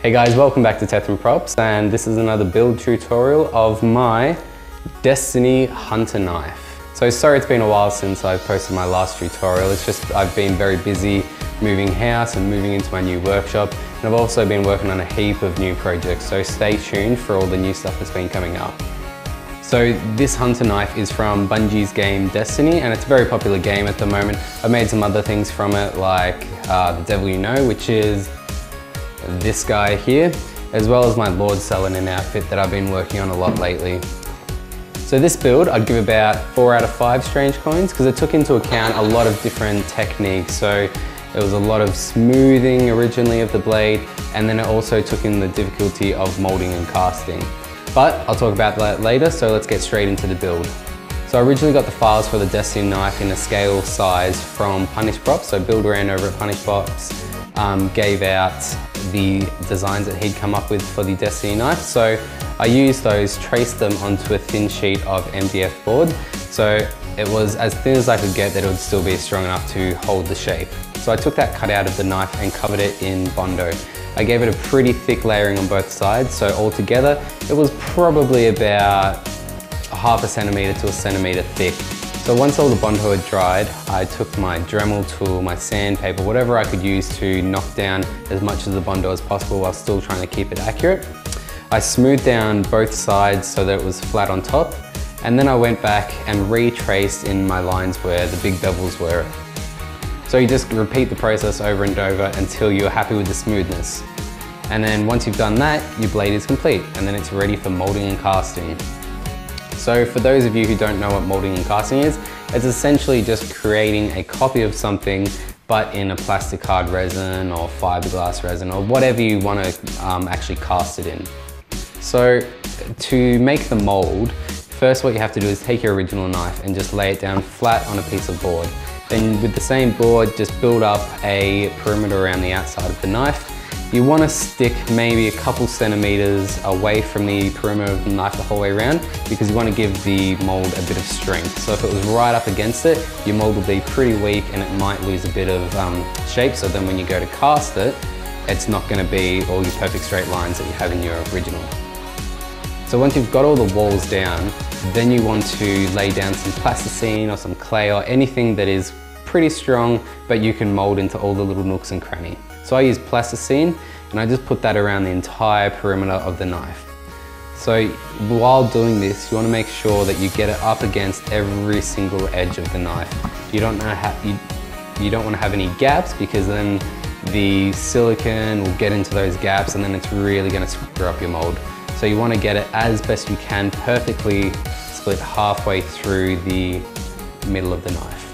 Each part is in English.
Hey guys, welcome back to Tethan Props, and this is another build tutorial of my Destiny Hunter knife. So sorry it's been a while since I've posted my last tutorial. It's just I've been very busy moving house and moving into my new workshop, and I've also been working on a heap of new projects, so stay tuned for all the new stuff that's been coming up. So this hunter knife is from Bungie's game Destiny, and it's a very popular game at the moment. I've made some other things from it, like The Devil You Know, which is this guy here, as well as my Lord Saladin outfit that I've been working on a lot lately. So this build, I'd give about 4 out of 5 strange coins, because it took into account a lot of different techniques. So it was a lot of smoothing originally of the blade, and then it also took in the difficulty of molding and casting. But I'll talk about that later, so let's get straight into the build. So I originally got the files for the Destiny knife in a scale size from Punish Props. So Bill Duran over at Punish Props gave out the designs that he'd come up with for the Destiny knife. So I used those, traced them onto a thin sheet of MDF board. So it was as thin as I could get that it would still be strong enough to hold the shape. So I took that cut out of the knife and covered it in Bondo. I gave it a pretty thick layering on both sides, so altogether it was probably about ½ centimetre to 1 centimetre thick. So once all the Bondo had dried, I took my Dremel tool, my sandpaper, whatever I could use to knock down as much of the Bondo as possible while still trying to keep it accurate. I smoothed down both sides so that it was flat on top, and then I went back and retraced in my lines where the big bevels were. So you just repeat the process over and over until you're happy with the smoothness. And then once you've done that, your blade is complete, and then it's ready for molding and casting. So for those of you who don't know what molding and casting is, it's essentially just creating a copy of something but in a plastic hard resin or fiberglass resin or whatever you want to actually cast it in. So to make the mold, first what you have to do is take your original knife and just lay it down flat on a piece of board. Then with the same board, just build up a perimeter around the outside of the knife. You want to stick maybe a couple centimeters away from the perimeter of the knife the whole way around, because you want to give the mold a bit of strength. So if it was right up against it, your mold will be pretty weak and it might lose a bit of shape. So then when you go to cast it, it's not going to be all your perfect straight lines that you have in your original. So once you've got all the walls down, then you want to lay down some plasticine or some clay or anything that is pretty strong, but you can mold into all the little nooks and crannies. So I use plasticine, and I just put that around the entire perimeter of the knife. So while doing this, you want to make sure that you get it up against every single edge of the knife. You don't want to have any gaps, because then the silicone will get into those gaps and then it's really going to screw up your mold. So you want to get it as best you can perfectly split halfway through the middle of the knife.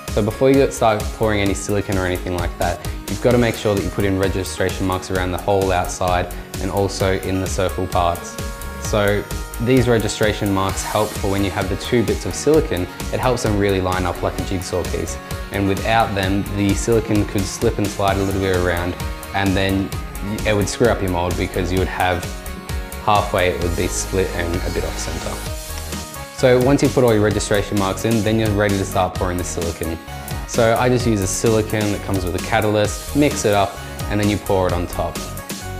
So before you start pouring any silicone or anything like that, you've got to make sure that you put in registration marks around the whole outside and also in the circle parts. So these registration marks help for when you have the 2 bits of silicone, it helps them really line up like a jigsaw piece. And without them, the silicone could slip and slide a little bit around, and then it would screw up your mold, because you would have halfway it would be split and a bit off center. So once you put all your registration marks in, then you're ready to start pouring the silicone. So I just use a silicone that comes with a catalyst, mix it up, and then you pour it on top.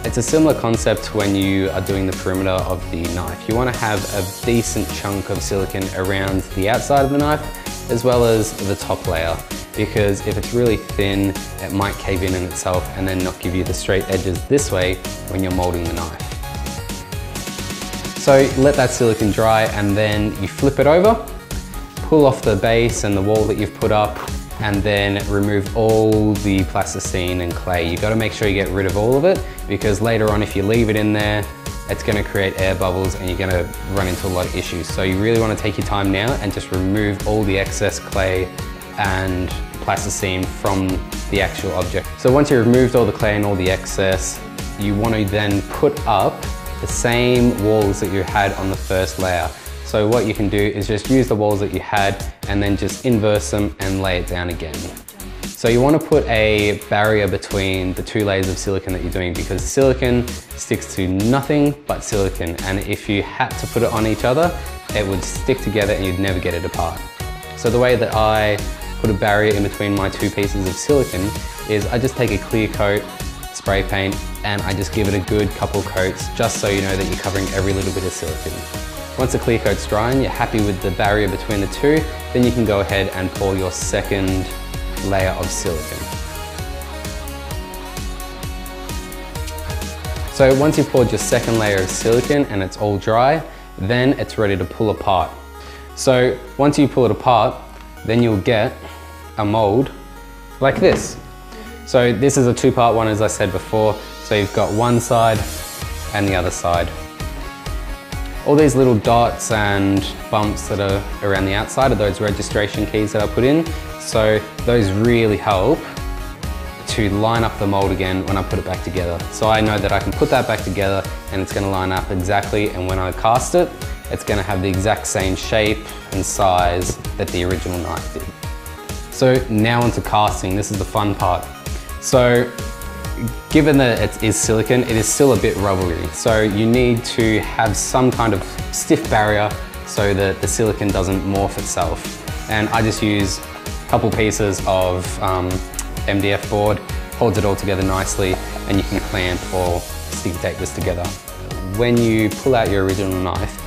It's a similar concept to when you are doing the perimeter of the knife. You want to have a decent chunk of silicone around the outside of the knife, as well as the top layer, because if it's really thin, it might cave in itself and then not give you the straight edges this way when you're molding the knife. So let that silicone dry, and then you flip it over, pull off the base and the wall that you've put up, and then remove all the plasticine and clay. You've got to make sure you get rid of all of it, because later on if you leave it in there, it's going to create air bubbles and you're going to run into a lot of issues. So you really want to take your time now and just remove all the excess clay and plasticine from the actual object. So once you've removed all the clay and all the excess, you want to then put up the same walls that you had on the first layer. So what you can do is just use the walls that you had and then just inverse them and lay it down again. So you want to put a barrier between the 2 layers of silicone that you're doing, because silicone sticks to nothing but silicone, and if you had to put it on each other, it would stick together and you'd never get it apart. So the way that I put a barrier in between my 2 pieces of silicone is I just take a clear coat, spray paint, and I just give it a good couple coats just so you know that you're covering every little bit of silicone. Once the clear coat's dry and you're happy with the barrier between the two, then you can go ahead and pour your second layer of silicone. So once you've poured your second layer of silicone and it's all dry, then it's ready to pull apart. So once you pull it apart, then you'll get a mold like this. So this is a two-part one, as I said before. So you've got one side and the other side. All these little dots and bumps that are around the outside are those registration keys that I put in. So those really help to line up the mold again when I put it back together. So I know that I can put that back together and it's gonna line up exactly, and when I cast it, it's gonna have the exact same shape and size that the original knife did. So now onto casting, this is the fun part. So given that it is silicone, it is still a bit rubbery. So you need to have some kind of stiff barrier so that the silicone doesn't morph itself. And I just use a couple pieces of MDF board, holds it all together nicely, and you can clamp or sticky tape this together. When you pull out your original knife,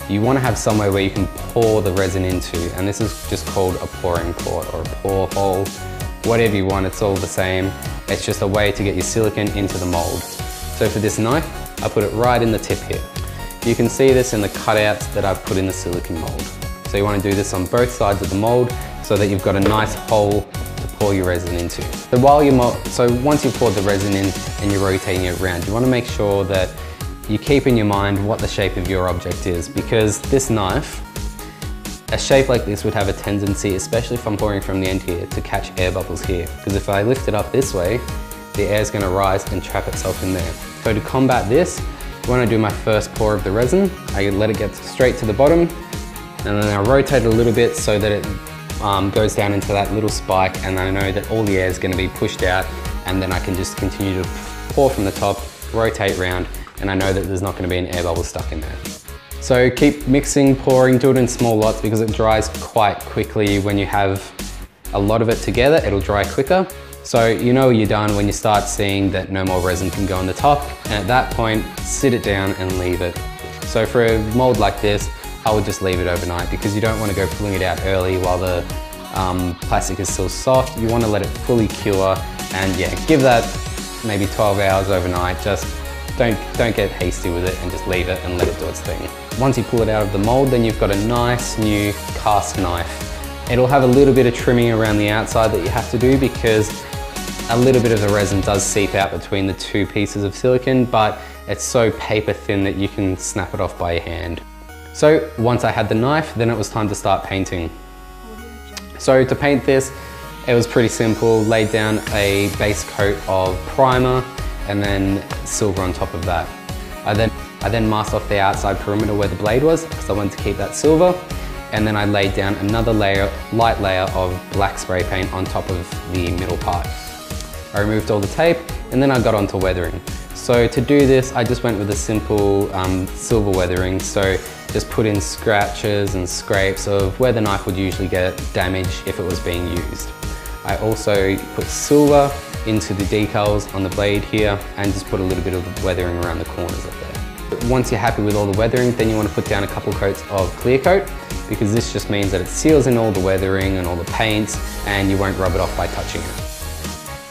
you want to have somewhere where you can pour the resin into, and this is just called a pouring port or a pour hole, whatever you want, it's all the same. It's just a way to get your silicone into the mold. So for this knife, I put it right in the tip here. You can see this in the cutouts that I've put in the silicone mold. So you want to do this on both sides of the mold so that you've got a nice hole to pour your resin into. So once you've poured the resin in and you're rotating it around, you want to make sure that you keep in your mind what the shape of your object is, because this knife, a shape like this would have a tendency, especially if I'm pouring from the end here, to catch air bubbles here. Because if I lift it up this way, the air is going to rise and trap itself in there. So to combat this, when I do my first pour of the resin, I let it get straight to the bottom, and then I rotate it a little bit so that it goes down into that little spike, and I know that all the air is going to be pushed out, and then I can just continue to pour from the top, rotate round, and I know that there's not going to be an air bubble stuck in there. So keep mixing, pouring, do it in small lots because it dries quite quickly. When you have a lot of it together, it'll dry quicker. So you know you're done when you start seeing that no more resin can go on the top, and at that point, sit it down and leave it. So for a mold like this, I would just leave it overnight because you don't want to go pulling it out early while the plastic is still soft. You want to let it fully cure, and yeah, give that maybe 12 hours overnight. Just don't get hasty with it and just leave it and let it do its thing. Once you pull it out of the mold, then you've got a nice new cast knife. It'll have a little bit of trimming around the outside that you have to do because a little bit of the resin does seep out between the two pieces of silicone, but it's so paper thin that you can snap it off by your hand. So once I had the knife, then it was time to start painting. So to paint this, it was pretty simple. Laid down a base coat of primer and then silver on top of that. I then masked off the outside perimeter where the blade was because I wanted to keep that silver. And then I laid down another light layer of black spray paint on top of the middle part. I removed all the tape and then I got onto weathering. So to do this, I just went with a simple silver weathering. So just put in scratches and scrapes of where the knife would usually get damaged if it was being used. I also put silver into the decals on the blade here and just put a little bit of weathering around the corners of there. Once you're happy with all the weathering, then you want to put down a couple coats of clear coat because this just means that it seals in all the weathering and all the paints and you won't rub it off by touching it.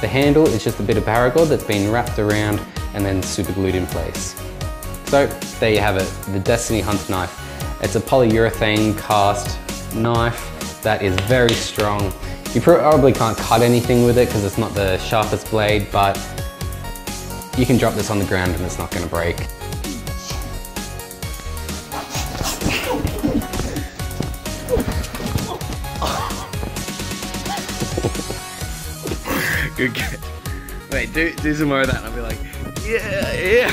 The handle is just a bit of paracord that's been wrapped around and then super glued in place. So there you have it, the Destiny Hunter knife. It's a polyurethane cast knife that is very strong. You probably can't cut anything with it because it's not the sharpest blade, but you can drop this on the ground and it's not going to break. Good catch. Wait, do some more of that and I'll be like, yeah.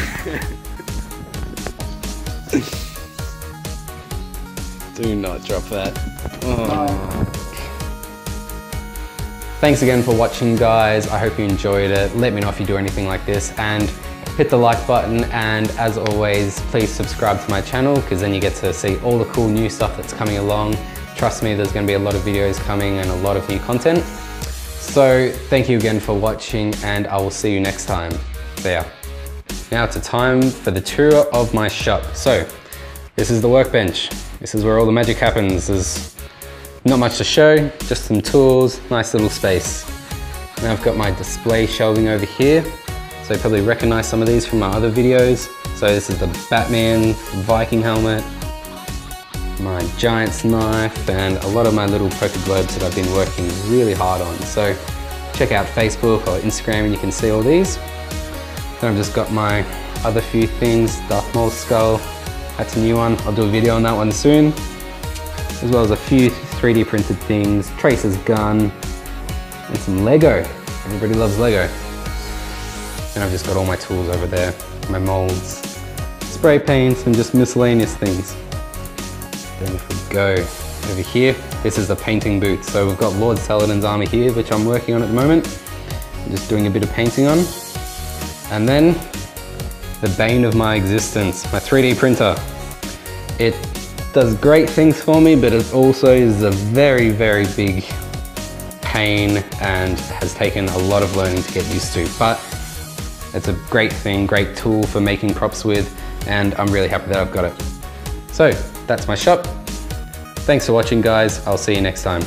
Do not drop that. Oh. Thanks again for watching, guys. I hope you enjoyed it. Let me know if you do anything like this and hit the like button, and as always, please subscribe to my channel because then you get to see all the cool new stuff that's coming along. Trust me, there's going to be a lot of videos coming and a lot of new content. So thank you again for watching and I will see you next time. there. Now it's a time for the tour of my shop. So, this is the workbench. This is where all the magic happens. There's not much to show, just some tools, nice little space. Now I've got my display shelving over here. So you probably recognize some of these from my other videos. So this is the Batman Viking helmet, my Giant's knife, and a lot of my little poker globes that I've been working really hard on. So check out Facebook or Instagram and you can see all these. Then I've just got my other few things, Darth Maul's skull, that's a new one. I'll do a video on that one soon. As well as a few 3D printed things, Tracer's gun, and some Lego. Everybody loves Lego. And I've just got all my tools over there, my molds, spray paints, and just miscellaneous things. Then if we go over here, this is the painting booth. So we've got Lord Saladin's army here, which I'm working on at the moment. I'm just doing a bit of painting on. And then, the bane of my existence, my 3D printer. It does great things for me, but it also is a very, very big pain and has taken a lot of learning to get used to. But it's a great thing, great tool for making props with, and I'm really happy that I've got it. So, that's my shop. Thanks for watching, guys. I'll see you next time.